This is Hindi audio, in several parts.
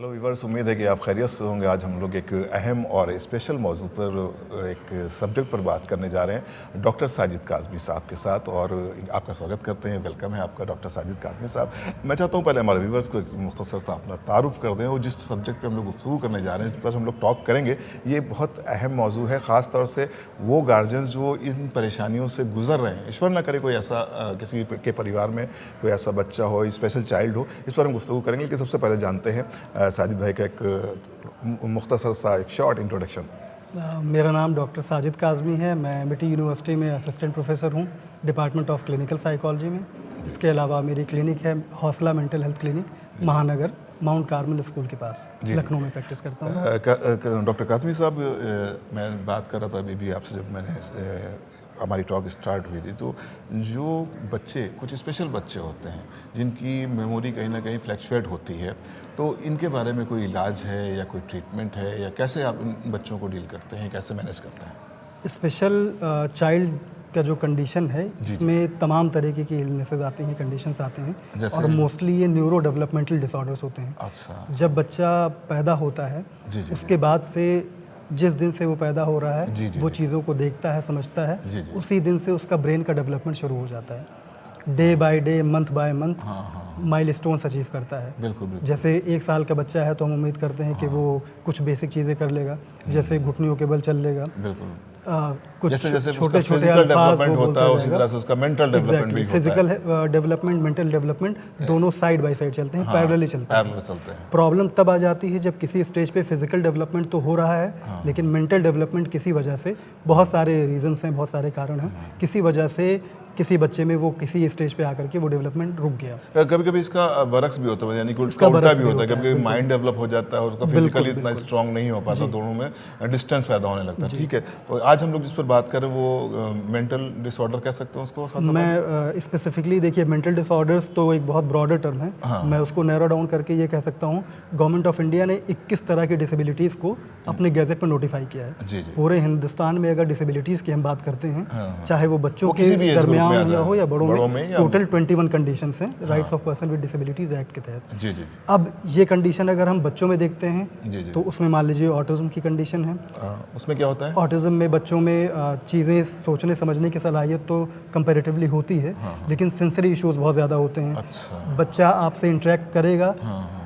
हेलो वीवर्स, उम्मीद है कि आप खैरियत से होंगे। आज हम लोग एक अहम और स्पेशल मौजू पर एक सब्जेक्ट पर बात करने जा रहे हैं डॉक्टर साजिद काज़मी साहब के साथ, और आपका स्वागत करते हैं। वेलकम है आपका डॉक्टर साजिद काज़मी साहब। मैं चाहता हूं पहले हमारे व्यूवर्स को एक मुख्तसर सा अपना तारुफ कर दें, और जिस सब्जेक्ट पर हम लोग गुफ्तगू करने जा रहे हैं, जिस पर हम लोग टॉक करेंगे, ये बहुत अहम मौजू है। ख़ास तौर से वो गार्जियंस जो इन परेशानियों से गुजर रहे हैं, ईश्वर ना करे कोई ऐसा किसी के परिवार में कोई ऐसा बच्चा हो, स्पेशल चाइल्ड हो, इस पर हम गुफ्तगू करेंगे। लेकिन सबसे पहले जानते हैं साजिद भाई का एक मुख्तसर सा एक शॉर्ट इंट्रोडक्शन। मेरा नाम डॉक्टर साजिद काज़मी है। मैं एमिटी यूनिवर्सिटी में असिस्टेंट प्रोफेसर हूँ डिपार्टमेंट ऑफ क्लिनिकल साइकोलॉजी में। इसके अलावा मेरी क्लिनिक है हौसला मेंटल हेल्थ क्लिनिक, महानगर, माउंट कार्मल स्कूल के पास, लखनऊ में प्रैक्टिस करता हूँ। डॉक्टर काज़मी साहब, मैं बात कर रहा था अभी भी आपसे, जब मैंने हमारी टॉक स्टार्ट हुई थी, तो जो बच्चे, कुछ स्पेशल बच्चे होते हैं जिनकी मेमोरी कहीं ना कहीं फ्लैक्चुएट होती है, तो इनके बारे में कोई इलाज है या कोई ट्रीटमेंट है, या कैसे आप इन बच्चों को डील करते हैं, कैसे मैनेज करते हैं? स्पेशल चाइल्ड का जो कंडीशन है, इसमें तमाम तरीके की इलनेसेस आती हैं, कंडीशंस आते हैं, और मोस्टली ये न्यूरो डेवलपमेंटल डिसऑर्डर्स होते हैं। अच्छा। जब बच्चा पैदा होता है, उसके बाद से जिस दिन से वो पैदा हो रहा है, वो चीज़ों को देखता है, समझता है, उसी दिन से उसका ब्रेन का डेवलपमेंट शुरू हो जाता है। Day by day, month by month milestones achieve करता है। बिल्कुल। जैसे 1 साल का बच्चा है तो हम उम्मीद करते हैं कि वो कुछ बेसिक चीज़ें कर लेगा, जैसे घुटनियों के बल चल लेगा। बिल्कुल। कुछ जैसे छोटे छोटे डेवलपमेंट होता है, उसी तरह से उसका मेंटल डेवलपमेंट भी होता है। फिजिकल डेवलपमेंट, मेंटल डेवलपमेंट दोनों साइड बाय साइड चलते हैं, पैरेलली चलते हैं। प्रॉब्लम तब आ जाती है जब किसी स्टेज पे फिजिकल डेवलपमेंट तो हो रहा है, लेकिन मेंटल डेवलपमेंट किसी वजह से, बहुत सारे रीजंस हैं, बहुत सारे कारण हैं, किसी वजह से किसी बच्चे में वो किसी स्टेज पे आकर के वो डेवलपमेंट रुक गया। कभी कभी इसका बरक्स भी होता है, यानी कि उसका उल्टा भी होता है। कभी कभी माइंड डेवलप हो जाता है और उसका फिजिकली इतना स्ट्रांग नहीं हो पाता, दोनों में डिस्टेंस पैदा होने लगता है। ठीक है, तो आज हम लोग जिस पर बात करें वो मेंटल डिसऑर्डर कह सकते हैं उसको। मैं स्पेसिफिकली, देखिए, मेंटल डिसऑर्डर्स तो एक बहुत ब्रॉडर टर्म है। मैं उसको नैरो डाउन करके ये कह सकता हूँ, गवर्नमेंट ऑफ इंडिया ने 21 तरह की डिसेबिलिटीज़ को अपने गैजेट में नोटिफाई किया है। पूरे हिंदुस्तान में अगर डिसेबिलिटीज़ की हम बात करते हैं, चाहे वो बच्चों के दरमियान हो या बड़ों में, टोटल 21 कंडीशंस हैं rights of person with disabilities act के तहत। जी जी। अब ये कंडीशन अगर हम बच्चों में देखते हैं, तो उसमें मान लीजिए ऑटिज्म की कंडीशन है। उसमें क्या होता है? ऑटिज्म में बच्चों में चीज़ें सोचने समझने की सलाहियत तो कंपैरेटिवली होती है, लेकिन सेंसरी इश्यूज बहुत ज़्यादा होते हैं। अच्छा। बच्चा आपसे इंटरेक्ट करेगा,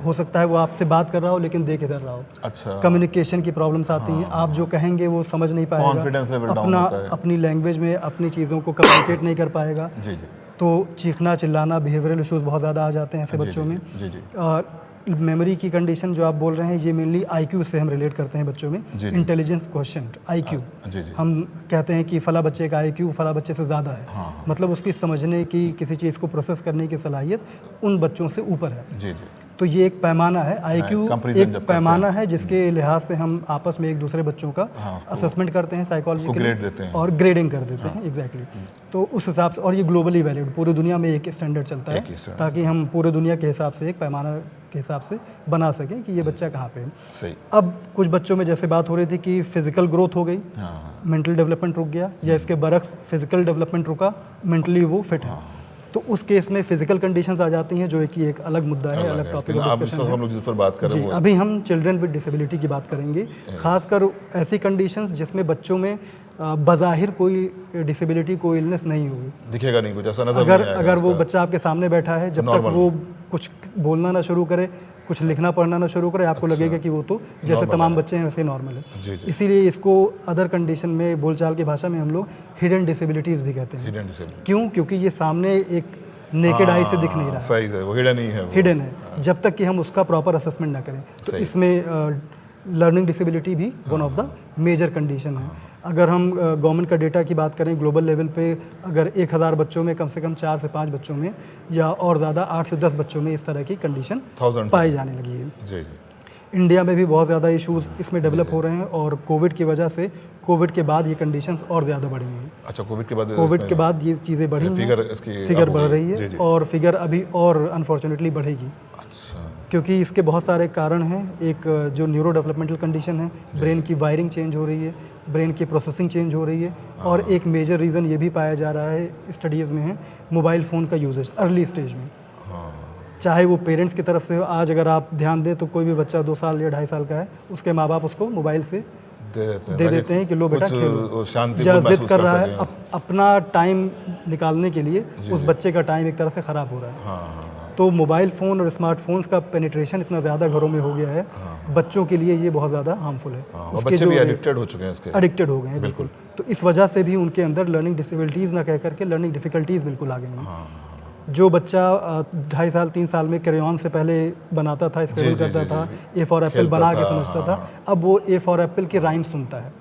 हो सकता है वो आपसे बात कर रहा हो लेकिन देख इधर रहा हो। अच्छा। कम्युनिकेशन की प्रॉब्लम्स आती हैं, आप जो कहेंगे वो समझ नहीं पाएगा, कॉन्फिडेंस लेवल डाउन होता है, अपनी लैंग्वेज में अपनी चीज़ों को कम्युनिकेट नहीं कर पाएगा। जी जी। तो चीखना चिल्लाना, बिहेवियरल इश्यूज बहुत ज़्यादा आ जाते हैं ऐसे बच्चों में। जी जी। मेमोरी की कंडीशन जो आप बोल रहे हैं, ये मेनली आईक्यू से हम रिलेट करते हैं बच्चों में। इंटेलिजेंस क्वोशिएंट, आईक्यू, हम कहते हैं कि फला बच्चे का आईक्यू फला बच्चे से ज़्यादा है। मतलब उसकी समझने की, किसी चीज़ को प्रोसेस करने की सलाहियत उन बच्चों से ऊपर है। जी जी। तो ये एक पैमाना है, आईक्यू एक पैमाना है जिसके लिहाज से हम आपस में एक दूसरे बच्चों का असेसमेंट करते हैं साइकोलॉजिकली, और ग्रेडिंग कर देते हैं। एग्जैक्टली। तो उस हिसाब से, और ये ग्लोबली वैलिड, पूरी दुनिया में एक स्टैंडर्ड चलता है, ताकि हम पूरे दुनिया के हिसाब से एक पैमाना के हिसाब से बना सकें कि ये बच्चा कहाँ पे है। सही। अब कुछ बच्चों में जैसे बात हो रही थी कि फिजिकल ग्रोथ हो गई, मेंटल डेवलपमेंट रुक गया, या इसके बरक्स फिजिकल डेवलपमेंट रुका, मेंटली वो फिट है, तो उस केस में फिजिकल कंडीशंस आ जाती हैं, जो एक एक अलग मुद्दा है, अलग टॉपिक हम लोग जिस पर बात कर रहे हैं। अभी हम चिल्ड्रन विद डिसेबिलिटी की बात करेंगे, खासकर ऐसी कंडीशंस जिसमें बच्चों में बज़ाहिर कोई डिसेबिलिटी, कोई इलनेस नहीं होगी, दिखेगा नहीं कुछ ऐसा, नजर नहीं आएगा। अगर वो बच्चा आपके सामने बैठा है, जब तक वो कुछ बोलना ना शुरू करे, कुछ लिखना पढ़ना ना शुरू करे, आपको लगेगा कि वो तो जैसे तमाम बच्चे हैं वैसे नॉर्मल है। इसीलिए इसको अदर कंडीशन में, बोलचाल की भाषा में हम लोग हिडन डिसेबिलिटीज़ भी कहते हैं। हिडन डिसेबिलिटी क्यों? क्योंकि ये सामने एक नेकेड आई से दिख नहीं रहा। सही है, वो हिडन ही है, हिडन है, जब तक कि हम उसका प्रॉपर असेसमेंट ना करें। तो इसमें लर्निंग डिसेबिलिटी भी one of the major condition है। अगर हम गवर्नमेंट का डेटा की बात करें, ग्लोबल लेवल पे अगर 1000 बच्चों में कम से कम 4 से 5 बच्चों में, या और ज़्यादा 8 से 10 बच्चों में इस तरह की कंडीशन पाई जाने लगी है। जी जी। इंडिया में भी बहुत ज़्यादा इश्यूज इसमें डेवलप हो रहे हैं, और कोविड की वजह से, कोविड के बाद ये कंडीशंस और ज़्यादा बढ़ी हैं। अच्छा, कोविड के बाद ये चीज़ें बढ़ी हैं, फिगर बढ़ रही है, और फिगर अभी और अनफॉर्चुनेटली बढ़ेगी। क्योंकि इसके बहुत सारे कारण हैं। एक जो न्यूरो डेवलपमेंटल कंडीशन है, ब्रेन की वायरिंग चेंज हो रही है, ब्रेन की प्रोसेसिंग चेंज हो रही है, और एक मेजर रीज़न ये भी पाया जा रहा है स्टडीज़ में है, मोबाइल फ़ोन का यूजेज अर्ली स्टेज में। चाहे वो पेरेंट्स की तरफ से हो। आज अगर आप ध्यान दें तो कोई भी बच्चा 2 साल या 2.5 साल का है, उसके माँ बाप उसको मोबाइल से दे देते हैं कि लो बेटा खेलो, या जिद कर रहा है अपना टाइम निकालने के लिए, उस बच्चे का टाइम एक तरह से ख़राब हो रहा है। तो मोबाइल फ़ोन और स्मार्टफोन्स का पेनिट्रेशन इतना ज़्यादा घरों में हो गया है, बच्चों के लिए ये बहुत ज़्यादा हार्मफुल है। बच्चे भी एडिक्टेड हो चुके हैं इसके, एडिक्टेड हो गए हैं बिल्कुल। तो इस वजह से भी उनके अंदर लर्निंग डिसेबिलिटीज़ ना कह करके लर्निंग डिफ़िकल्टीज़ बिल्कुल आ गई हैं। जो बच्चा 2.5 साल 3 साल में क्रेयॉन से पहले बनाता था, स्क्रिबल करता था, ए फॉर एप्पल बना के समझता था, अब वो ए फॉर एप्पल की राइम सुनता है,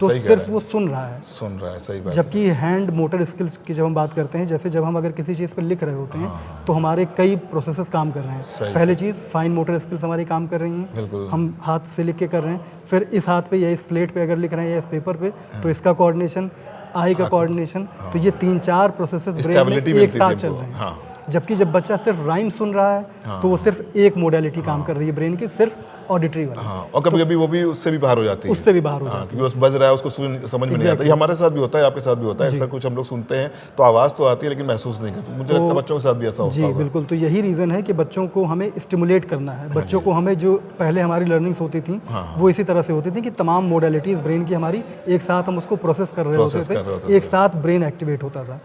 तो सिर्फ वो सुन रहा है, सही बात। जबकि हैंड मोटर स्किल्स की जब हम बात करते हैं, जैसे जब हम अगर किसी चीज़ पर लिख रहे होते हैं तो हमारे कई प्रोसेसेस काम कर रहे हैं। पहली चीज़ फाइन मोटर स्किल्स हमारी काम कर रही हैं, हम हाथ से लिख के कर रहे हैं, फिर इस हाथ पे या इस स्लेट पे अगर लिख रहे हैं या इस पेपर पे तो इसका कोऑर्डिनेशन, आई का कोऑर्डिनेशन, तो ये 3-4 प्रोसेसेस ब्रेन में एक साथ चल रहे हैं। जबकि जब बच्चा सिर्फ राइम सुन रहा है तो वो सिर्फ एक मोडालिटी काम कर रही है ब्रेन की, सिर्फ ऑडिटरी वाला। और कभी कभी वो भी उससे भी बाहर हो जाती है, उससे भी बाहर हो जाती है, क्योंकि बस बज रहा है, उसको समझ में नहीं आता। ये हमारे साथ भी होता है, आपके साथ भी होता है। अक्सर कुछ हम लोग सुनते हैं तो आवाज़ तो आती है लेकिन महसूस नहीं करते। मुझे लगता है बच्चों के साथ भी ऐसा होता है। जी बिल्कुल। तो यही रीज़न है कि बच्चों को हमें स्टिमुलेट करना है। बच्चों को हमें, जो पहले हमारी लर्निंग्स होती थी वो इसी तरह से होती थी कि तमाम मोडालिटीज़ ब्रेन की हमारी एक साथ हम उसको प्रोसेस कर रहे होते थे, एक साथ ब्रेन एक्टिवेट होता था।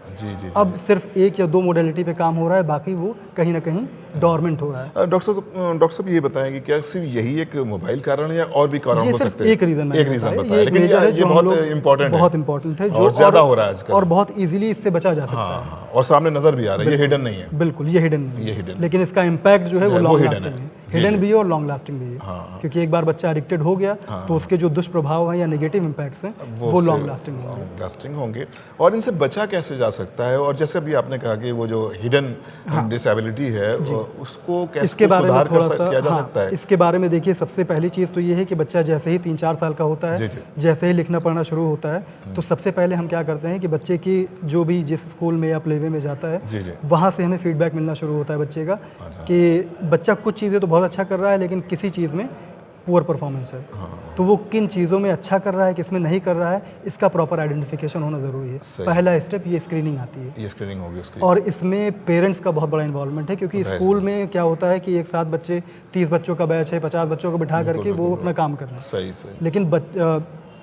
अब सिर्फ 1 या 2 मोडालिटी पे काम हो रहा है, बाकी वो कहीं ना कहीं डोरमेंट हो रहा है। डॉक्टर साहब ये बताएं कि क्या सिर्फ यही एक मोबाइल कारण है या और भी कारण हो सकते हैं? एक रीज़न बताया, लेकिन ये बहुत इंपॉर्टेंट है, जो ज़्यादा हो रहा है आजकल और बहुत इजीली इससे बचा जा सकता है, और सामने नजर भी आ रहा है। ये हिडन नहीं है, बिल्कुल ये हिडन नहीं है, लेकिन इसका इम्पैक्ट जो है वो लॉन्ग लास्टिंग है। हिडन भी है और लॉन्ग लास्टिंग भी है, क्योंकि एक बार बच्चा एडिक्टेड हो गया तो उसके जो दुष्प्रभाव हैं या नेगेटिव इम्पैक्ट्स हैं वो लॉन्ग लास्टिंग होंगे। और इनसे बचा कैसे जा सकता है? और जैसे अभी आपने कहा कि वो जो हिडन डिसेबिलिटी है उसको कैसे सुधार किया जा सकता है? इसके बारे में देखिए, सबसे पहली चीज़ तो ये है कि बच्चा जैसे ही 3-4 साल का होता है, जैसे ही लिखना पढ़ना शुरू होता है, तो सबसे पहले हम क्या करते हैं कि बच्चे की जो भी जिस स्कूल में या प्लेवे में जाता है वहाँ से हमें फीडबैक मिलना शुरू होता है बच्चे का, कि बच्चा कुछ चीज़ें तो बहुत अच्छा कर रहा है लेकिन किसी चीज़ में पुअर परफॉर्मेंस है। तो वो किन चीज़ों में अच्छा कर रहा है, किस में नहीं कर रहा है, इसका प्रॉपर आइडेंटिफिकेशन होना ज़रूरी है। पहला स्टेप ये स्क्रीनिंग आती है, ये स्क्रीनिंग होगी उसकी। और इसमें पेरेंट्स का बहुत बड़ा इन्वॉल्वमेंट है, क्योंकि स्कूल में क्या होता है कि एक साथ बच्चे 30 बच्चों का बैच है, 50 बच्चों को बिठा करके वो अपना काम कर रहे हैं। लेकिन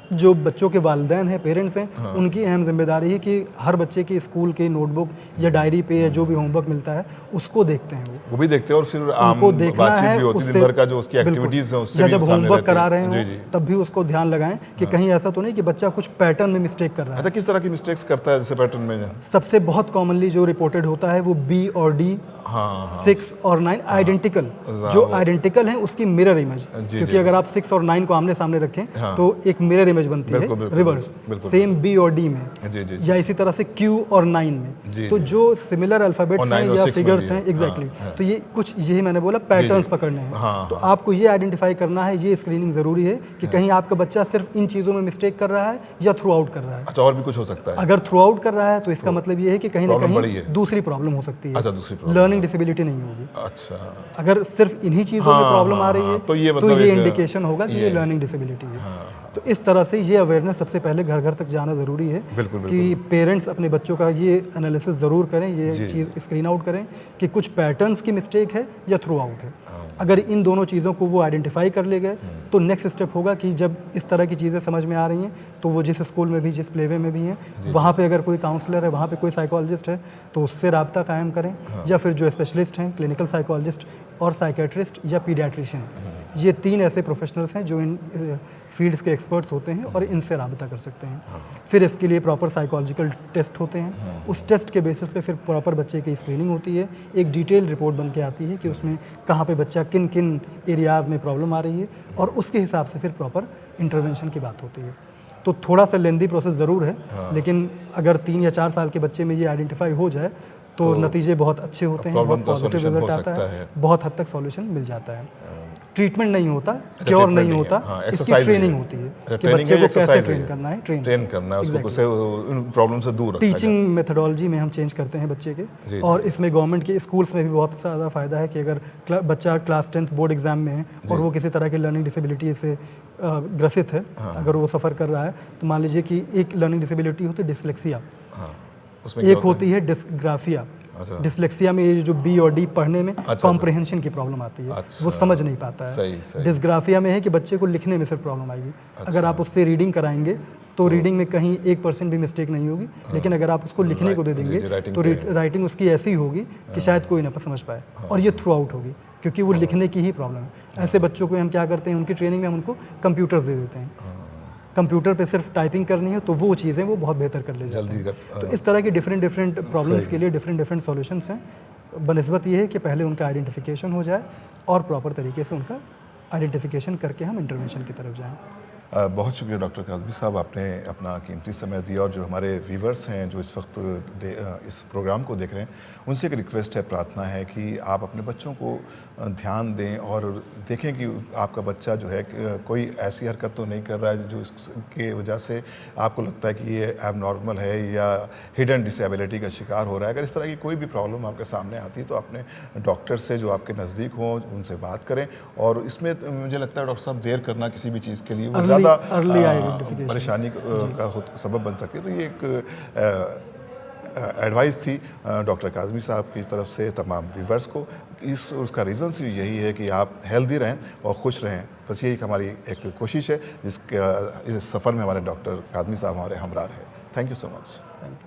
जो बच्चों के वालिदैन हैं, पेरेंट्स हैं, उनकी अहम जिम्मेदारी है कि हर बच्चे की स्कूल की नोटबुक या डायरी पे या जो भी होमवर्क मिलता है उसको देखते हैं, वो भी देखते हैं, और सिर्फ उनको देखना है उससे दिन भर का जो उसकी एक्टिविटीज हैं उससे, जब होमवर्क करा रहे हैं तब भी उसको ध्यान लगाएं कि कहीं ऐसा तो नहीं कि बच्चा कुछ पैटर्न में मिस्टेक कर रहा है। किस तरह की मिस्टेक्स करता है जैसे पैटर्न में? सबसे बहुत कॉमनली जो रिपोर्टेड होता है वो बी और डी, 6 और 9 आइडेंटिकल, जो आइडेंटिकल है उसकी मिरर इमेज, क्योंकि अगर आप 6 और 9 को आमने सामने रखें तो एक मिरर इमेज बनती है रिवर्स, सेम बी और डी में, या इसी तरह से क्यू और 9 में। तो जो सिमिलर अल्फाबेट्स हैं या फिगर्स हैं, एग्जैक्टली, तो ये कुछ यही मैंने बोला पैटर्न्स पकड़ने हैं। तो आपको ये आइडेंटिफाई करना है, ये स्क्रीनिंग जरूरी है कि कहीं आपका बच्चा सिर्फ इन चीज़ों में मिस्टेक कर रहा है या थ्रू आउट कर रहा है। अच्छा, और भी कुछ हो सकता है? अगर थ्रू आउट कर रहा है तो इसका मतलब ये है कि कहीं ना कहीं दूसरी प्रॉब्लम हो सकती है। अच्छा, दूसरी प्रॉब्लम, लर्निंग डिसेबिलिटी नहीं होगी। अच्छा, अगर सिर्फ इन्हीं चीज़ों में प्रॉब्लम आ रही है तो ये इंडिकेशन होगा कि ये लर्निंग डिसेबिलिटी है। तो इस तरह से ये अवेयरनेस सबसे पहले घर घर तक जाना ज़रूरी है, कि पेरेंट्स अपने बच्चों का ये एनालिसिस ज़रूर करें, ये चीज़ स्क्रीन आउट करें कि कुछ पैटर्न्स की मिस्टेक है या थ्रू आउट है। अगर इन दोनों चीज़ों को वो आइडेंटिफाई कर ले गए तो नेक्स्ट स्टेप होगा कि जब इस तरह की चीज़ें समझ में आ रही हैं तो वो जिस स्कूल में भी, जिस प्लेवे में भी हैं, वहाँ पे अगर कोई काउंसलर है, वहाँ पे कोई साइकोलॉजिस्ट है तो उससे रब्ता कायम करें, या फिर जो स्पेशलिस्ट हैं, क्लिनिकल साइकोलॉजिस्ट और साइकेट्रिस्ट या पीडियाट्रिशियन, ये 3 ऐसे प्रोफेशनल्स हैं जो इन फील्ड्स के एक्सपर्ट्स होते हैं और इनसे रब्ता कर सकते हैं। फिर इसके लिए प्रॉपर साइकोलॉजिकल टेस्ट होते हैं, उस टेस्ट के बेसिस पे फिर प्रॉपर बच्चे की स्क्रीनिंग होती है, एक डिटेल रिपोर्ट बन के आती है कि उसमें कहाँ पे बच्चा किन किन एरियाज़ में प्रॉब्लम आ रही है, और उसके हिसाब से फिर प्रॉपर इंटरवेंशन की बात होती है। तो थोड़ा सा लेंदी प्रोसेस ज़रूर है, लेकिन अगर 3 या 4 साल के बच्चे में ये आइडेंटिफाई हो जाए तो नतीजे बहुत अच्छे होते हैं, बहुत पॉजिटिव रिजल्ट आता है, बहुत हद तक सॉल्यूशन मिल जाता है। ट्रीटमेंट नहीं होता, क्योर नहीं होता, इसकी ट्रेनिंग होती है कि बच्चे को कैसे ट्रेन करना है, ट्रेन करना है उसको, कैसे प्रॉब्लम से दूर रखना है। टीचिंग मेथडोलॉजी में हम चेंज करते हैं बच्चे के, और इसमें गवर्नमेंट के स्कूल्स में भी बहुत ज़्यादा फ़ायदा है कि अगर बच्चा क्लास 10th बोर्ड एग्जाम में है और वो किसी तरह की लर्निंग डिसेबिलिटी से ग्रसित है, अगर वो सफ़र कर रहा है, तो मान लीजिए कि एक लर्निंग डिसेबिलिटी होती है डिसलेक्सिया, एक होती है डिस्ग्राफिया, अच्छा। डिसलेक्सिया में ये जो बी और डी पढ़ने में अच्छा। कॉम्प्रहेंशन की प्रॉब्लम आती है, अच्छा। वो समझ नहीं पाता है। सही। डिस्ग्राफिया में है कि बच्चे को लिखने में सिर्फ प्रॉब्लम आएगी। अच्छा। अगर आप उससे रीडिंग कराएंगे तो रीडिंग में कहीं 1% भी मिस्टेक नहीं होगी, लेकिन अगर आप उसको लिखने को दे देंगे तो राइटिंग उसकी ऐसी होगी कि शायद कोई ना समझ पाए, और ये थ्रू आउट होगी क्योंकि वो लिखने की ही प्रॉब्लम है। ऐसे बच्चों को हम क्या करते हैं, उनकी ट्रेनिंग में हम उनको कंप्यूटर्स दे देते हैं। कंप्यूटर पे सिर्फ टाइपिंग करनी है तो वो चीज़ें वो बहुत बेहतर कर ले जाते हैं। तो इस तरह की डिफरेंट प्रॉब्लम्स के लिए डिफरेंट सॉल्यूशंस हैं। बनस्बत ये है कि पहले उनका आइडेंटिफिकेशन हो जाए और प्रॉपर तरीके से उनका आइडेंटिफिकेशन करके हम इंटरवेंशन की तरफ जाएं। बहुत शुक्रिया डॉक्टर काज़मी साहब, आपने अपना कीमती समय दिया। और जो हमारे व्यूवर्स हैं जो इस वक्त इस प्रोग्राम को देख रहे हैं, उनसे एक रिक्वेस्ट है, प्रार्थना है कि आप अपने बच्चों को ध्यान दें और देखें कि आपका बच्चा जो है कोई ऐसी हरकत तो नहीं कर रहा है जो इसके वजह से आपको लगता है कि ये एबनॉर्मल है या हिडन डिसेबिलिटी का शिकार हो रहा है। अगर इस तरह की कोई भी प्रॉब्लम आपके सामने आती है तो अपने डॉक्टर से जो आपके नज़दीक हों उनसे बात करें। और इसमें मुझे लगता है डॉक्टर साहब, देर करना किसी भी चीज़ के लिए वो ज़्यादा परेशानी का सबब बन सकती है। तो ये एक एडवाइस थी डॉक्टर काज़मी साहब की तरफ से तमाम व्यूवर्स को। उसका रीज़न भी यही है कि आप हेल्दी रहें और खुश रहें। बस यही हमारी एक कोशिश है, जिसका इस सफ़र में हमारे डॉक्टर काज़मी साहब हमारे हमरा रहे। Thank you so much. Thank you.